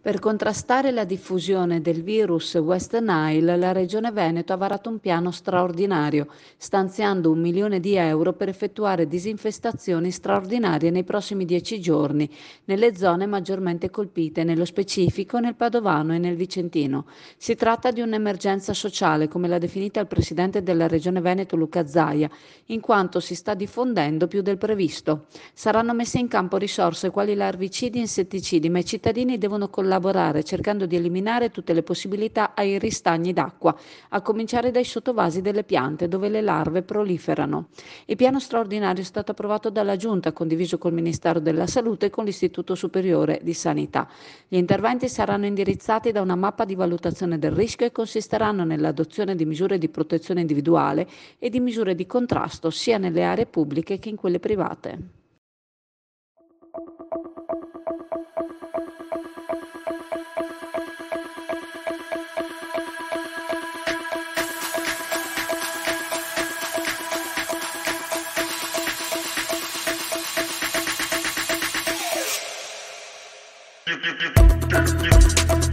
Per contrastare la diffusione del virus West Nile, la Regione Veneto ha varato un piano straordinario, stanziando 1 milione di euro per effettuare disinfestazioni straordinarie nei prossimi 10 giorni, nelle zone maggiormente colpite, nello specifico nel Padovano e nel Vicentino. Si tratta di un'emergenza sociale, come l'ha definita il presidente della Regione Veneto Luca Zaia, in quanto si sta diffondendo più del previsto. Saranno messe in campo risorse quali larvicidi e insetticidi, ma i cittadini devono collaborare cercando di eliminare tutte le possibilità ai ristagni d'acqua, a cominciare dai sottovasi delle piante dove le larve proliferano. Il piano straordinario è stato approvato dalla Giunta, condiviso col Ministero della Salute e con l'Istituto Superiore di Sanità. Gli interventi saranno indirizzati da una mappa di valutazione del rischio e consisteranno nell'adozione di misure di protezione individuale e di misure di contrasto sia nelle aree pubbliche che in quelle private. You